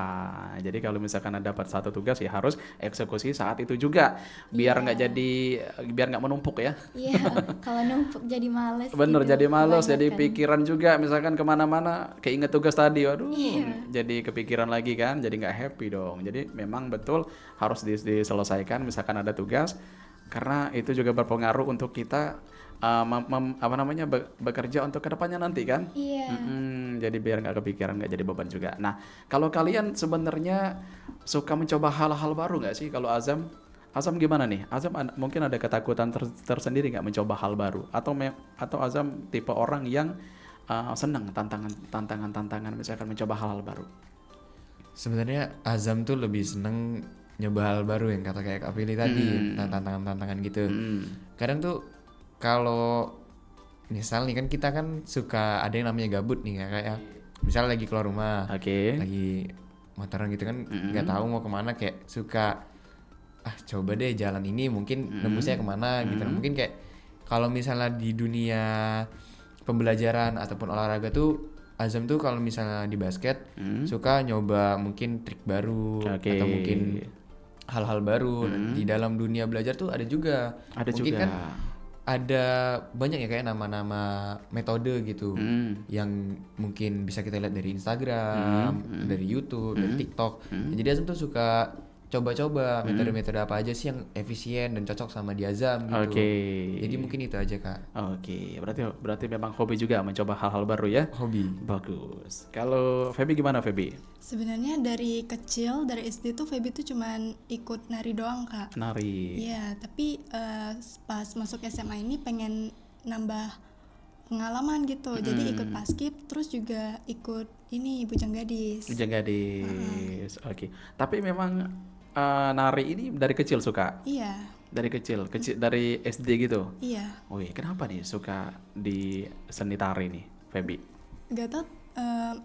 Jadi kalau misalkan ada dapat satu tugas ya harus eksekusi saat itu juga, biar nggak menumpuk ya. Iya, kalau numpuk jadi males. Bener, gitu, jadi males, jadi kebanyakan. pikiran juga misalkan kemana-mana keinget tugas tadi, waduh, Iya. jadi kepikiran lagi kan, jadi nggak happy dong. Jadi memang betul harus diselesaikan misalkan ada tugas, karena itu juga berpengaruh untuk kita bekerja untuk kedepannya nanti kan. Iya. jadi biar nggak kepikiran, nggak jadi beban juga. Nah, kalau kalian sebenarnya suka mencoba hal-hal baru nggak sih? Kalau Azam, Azam gimana nih? Azam mungkin ada ketakutan tersendiri nggak mencoba hal baru? Atau Azam tipe orang yang senang tantangan misalkan mencoba hal-hal baru? Sebenarnya Azam tuh lebih seneng nyoba hal baru yang kata kayak Kak Pilih tadi, tantangan-tantangan gitu. Kadang tuh kalau misal nih kan kita kan suka ada yang namanya gabut nih kayak misal lagi keluar rumah, lagi motoran gitu kan nggak tahu mau kemana, kayak suka coba deh jalan ini mungkin nembusnya kemana gitu. Mungkin kayak kalau misalnya di dunia pembelajaran ataupun olahraga tuh Azam tuh kalau misalnya di basket suka nyoba mungkin trik baru atau mungkin hal-hal baru. Di dalam dunia belajar tuh ada juga. Mungkin kan ada banyak ya kayak nama-nama metode gitu yang mungkin bisa kita lihat dari Instagram, dari YouTube, dari TikTok. Jadi Azam tuh suka coba-coba metode-metode apa aja sih yang efisien dan cocok sama di Azam gitu. Jadi mungkin itu aja Kak. Berarti memang hobi juga mencoba hal-hal baru ya? Hobi. Bagus. Kalau Feby gimana Feby? Sebenarnya dari kecil, dari SD tuh Feby tuh cuman ikut nari doang Kak. Nari. Iya, tapi pas masuk SMA ini pengen nambah pengalaman gitu. Jadi ikut paskib, terus juga ikut ini Bujang Gadis. Bujang Gadis. Tapi memang nari ini dari kecil suka? Iya. Dari kecil dari SD gitu? Iya. Wih, kenapa nih suka di seni tari nih, Feby? Gak tau,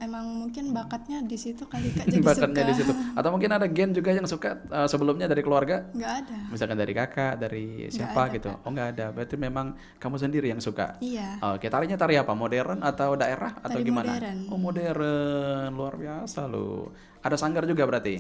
emang mungkin bakatnya di situ kali Kak, jadi bakatnya suka. di situ. Atau mungkin ada gen juga yang suka sebelumnya dari keluarga? Nggak ada. Misalkan dari kakak, dari siapa ada, gitu? Kak. Oh nggak ada. Berarti memang kamu sendiri yang suka? Iya. Oke, tarinya tari apa? Modern atau daerah atau Tari gimana? modern. Oh modern, luar biasa loh. Ada sanggar juga berarti?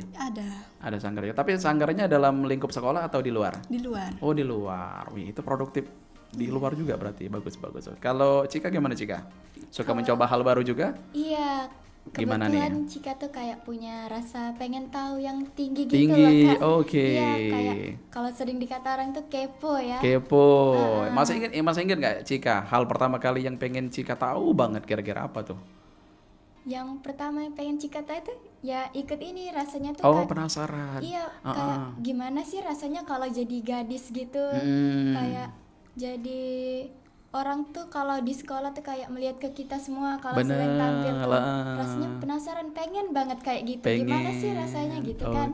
Ada sanggar ya. Tapi sanggarnya dalam lingkup sekolah atau di luar? Di luar. Oh di luar. Wih, itu produktif di luar juga berarti. Bagus. Kalau Cika gimana Cika? Suka mencoba hal baru juga? Iya, Gimana kebetulan nih? Cika tuh kayak punya rasa pengen tahu yang tinggi gitu Tinggi, loh Kak. oke. Iya, kayak kalau sering dikata orang tuh kepo ya. Kepo. Masih ingat nggak Cika? Hal pertama kali yang pengen Cika tahu banget kira-kira apa tuh? Yang pertama yang pengen Cika tahu itu ya ikut ini rasanya tuh Oh kayak, penasaran. iya kayak gimana sih rasanya kalau jadi gadis gitu, kayak jadi orang tuh kalau di sekolah tuh kayak melihat ke kita semua kalau sering tampil tuh rasanya penasaran, pengen banget kayak gitu. Gimana sih rasanya gitu kan.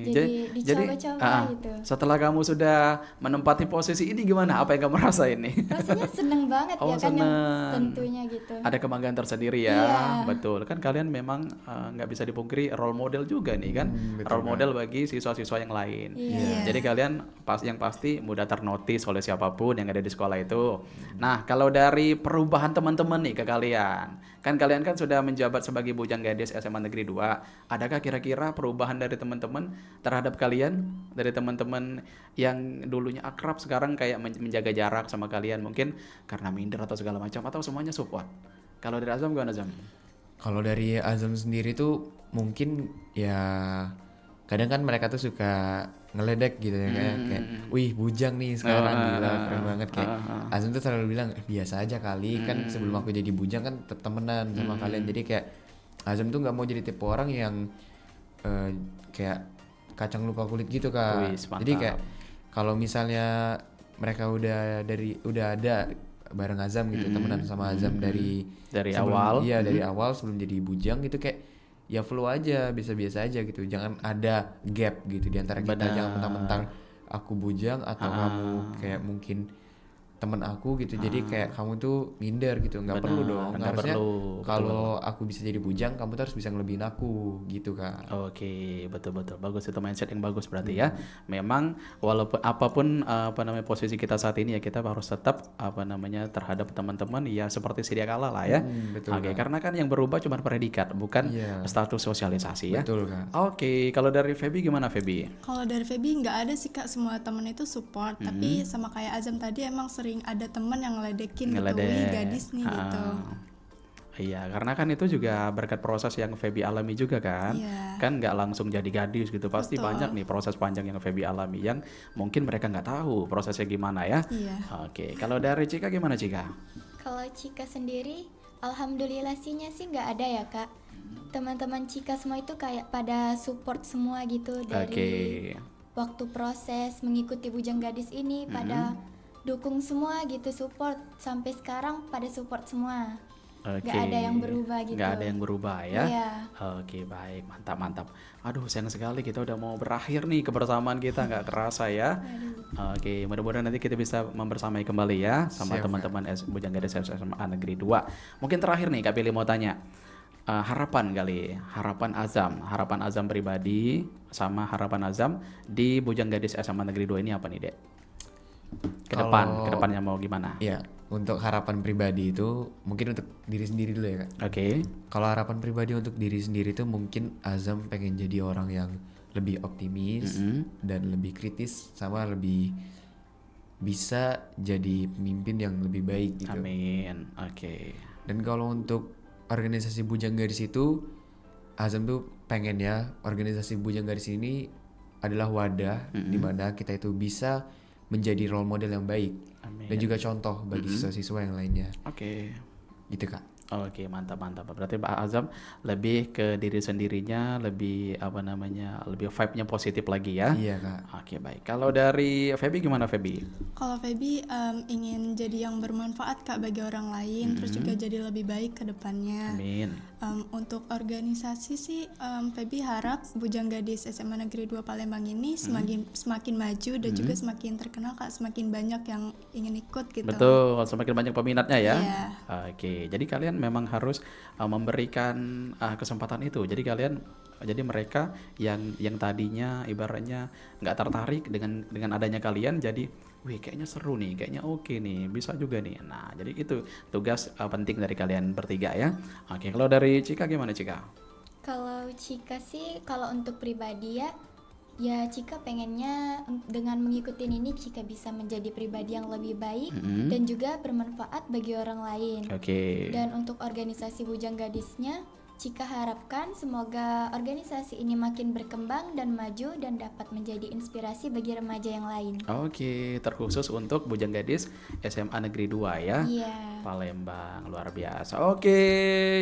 Jadi dicoba-coba gitu. Setelah kamu sudah menempati posisi ini gimana? Apa yang kamu rasain nih? Rasanya seneng banget ya kan, yang tentunya gitu. Ada kebanggaan tersendiri ya. Iya. Betul kan, kalian memang nggak bisa dipungkiri role model juga nih kan. Role model bagi siswa-siswa yang lain. Iya. Jadi kalian yang pasti mudah ternotis oleh siapapun yang ada di sekolah itu. Nah, kalau dari perubahan teman-teman nih ke kalian, kan kalian kan sudah menjabat sebagai Bujang Gadis SMA Negeri 2. Adakah kira-kira perubahan dari teman-teman terhadap kalian? Dari teman-teman yang dulunya akrab sekarang kayak menjaga jarak sama kalian, mungkin karena minder atau segala macam, atau semuanya support? Kalau dari Azam gimana Azam? Kalau dari Azam sendiri tuh mungkin ya kadang kan mereka tuh suka ngeledek gitu ya kayak wih Bujang nih sekarang gila keren banget, kayak Azam tuh selalu bilang biasa aja kali, kan sebelum aku jadi Bujang kan temenan sama kalian. Jadi kayak Azam tuh nggak mau jadi tipe orang yang kayak kacang lupa kulit gitu Kak. Jadi kayak kalau misalnya mereka udah ada bareng Azam gitu, temenan sama Azam dari awal. Iya, dari awal sebelum jadi Bujang gitu, kayak ya flow aja, biasa-biasa aja gitu. Jangan ada gap gitu di antara kita. Jangan mentang-mentang aku Bujang atau kamu kayak mungkin temen aku gitu. Jadi kayak kamu tuh minder gitu. Nggak perlu dong. Harusnya kalau aku bisa jadi Bujang, kamu tuh harus bisa ngelebihin aku gitu Kak. Oke, betul. Bagus, itu mindset yang bagus berarti ya. Memang walaupun apapun posisi kita saat ini ya, kita harus tetap terhadap teman-teman ya seperti sedia kala lah ya. Oke, karena kan yang berubah cuma predikat, bukan status sosialisasi ya. Betul Kak. Oke, kalau dari Feby gimana Feby? Kalau dari Feby nggak ada sih Kak, semua temen itu support. Tapi sama kayak Azam tadi emang sering ada teman yang ngeledekin gitu, wih gadis nih gitu. Iya, karena kan itu juga berkat proses yang Feby alami juga kan. Kan nggak langsung jadi gadis gitu, pasti banyak nih proses panjang yang Feby alami yang mungkin mereka nggak tahu prosesnya gimana ya. Oke, kalau dari Cika gimana Cika? Kalau Cika sendiri Alhamdulillahnya sih nggak ada ya kak. Teman-teman Cika semua itu kayak pada support semua gitu dari Oke. waktu proses mengikuti Bujang Gadis ini pada dukung semua gitu, support sampai sekarang pada support semua. Oke. Nggak ada yang berubah gitu. Nggak ada yang berubah ya. Iya. Oke, baik, mantap. Aduh, sayang sekali kita udah mau berakhir nih kebersamaan kita, nggak kerasa ya. Oke, mudah-mudahan nanti kita bisa membersamai kembali ya sama Siap, teman-teman Bujang Gadis SMA Negeri 2. Mungkin terakhir nih Kak Billy mau tanya. Harapan harapan Azam pribadi sama harapan Azam di Bujang Gadis SMA Negeri 2 ini apa nih, Dek? Kedepannya mau gimana? Iya, untuk harapan pribadi itu mungkin untuk diri sendiri dulu ya kak. Oke. Kalau harapan pribadi untuk diri sendiri itu mungkin Azam pengen jadi orang yang lebih optimis dan lebih kritis sama lebih bisa jadi pemimpin yang lebih baik gitu. Amin. Oke. Dan kalau untuk organisasi Bujang Gadis itu Azam tuh pengen ya organisasi Bujang Gadis ini adalah wadah di mana kita itu bisa menjadi role model yang baik Amin. dan juga contoh bagi siswa-siswa yang lainnya. Oke. Gitu kak. Oke, mantap. Berarti Pak Azam lebih ke diri sendirinya, lebih lebih vibe-nya positif lagi ya. Iya kak. Oke, baik. Kalau dari Feby gimana, Feby? Kalau Feby ingin jadi yang bermanfaat kak bagi orang lain, terus juga jadi lebih baik ke depannya. Amin. Untuk organisasi sih Feby harap Bujang Gadis SMA Negeri 2 Palembang ini semakin maju dan juga semakin terkenal kak, semakin banyak yang ingin ikut gitu. Betul, semakin banyak peminatnya ya. Iya. Oke, jadi kalian memang harus memberikan kesempatan itu. Jadi mereka yang tadinya ibaratnya nggak tertarik dengan adanya kalian, jadi wih kayaknya seru nih, kayaknya oke nih, bisa juga nih. Nah, jadi itu tugas penting dari kalian bertiga ya. Oke, kalau dari Cika gimana Cika? Kalau Cika sih, kalau untuk pribadi ya Cika pengennya dengan mengikuti ini Cika bisa menjadi pribadi yang lebih baik dan juga bermanfaat bagi orang lain. Oke. Dan untuk organisasi Bujang Gadisnya, Cika harapkan semoga organisasi ini makin berkembang dan maju dan dapat menjadi inspirasi bagi remaja yang lain. Oke, terkhusus untuk Bujang Gadis SMA Negeri 2 ya. Iya. Palembang, luar biasa. Oke,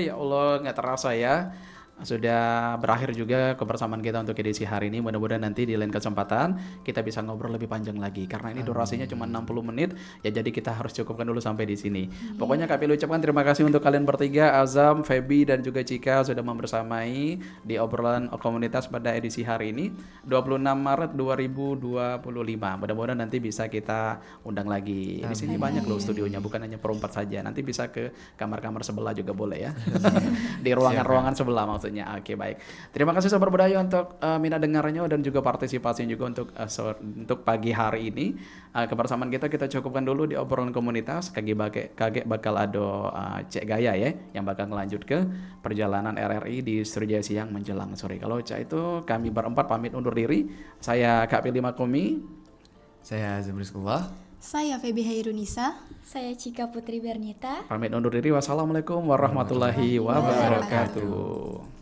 ya Allah nggak terasa ya. Sudah berakhir juga kebersamaan kita untuk edisi hari ini. Mudah-mudahan nanti di lain kesempatan kita bisa ngobrol lebih panjang lagi. Karena ini durasinya cuma 60 menit, ya jadi kita harus cukupkan dulu sampai di sini. Pokoknya kami ucapkan terima kasih untuk kalian bertiga, Azam, Feby, dan juga Cika sudah membersamai di obrolan komunitas pada edisi hari ini, 26 Maret 2025. Mudah-mudahan nanti bisa kita undang lagi. Di sini banyak loh studionya, bukan hanya perempat saja. Nanti bisa ke kamar-kamar sebelah juga boleh ya. Di ruangan-ruangan sebelah maksudnya. Oke, baik. Terima kasih Sobat Budaya untuk minat dengarnya dan juga partisipasi juga untuk pagi hari ini. Kebersamaan kita cukupkan dulu di obrolan komunitas. Kage bakal ada Cek Gaya ya yang bakal melanjut ke perjalanan RRI di Sriwijaya Siang menjelang sore. Kalau Cak itu kami berempat pamit undur diri. Saya Kak Pilih Makomi. Saya Azam Rizkullah. Saya Feby Hairunisa. Saya Cika Putri Bernita. Pamit undur diri. Wassalamualaikum warahmatullahi wabarakatuh.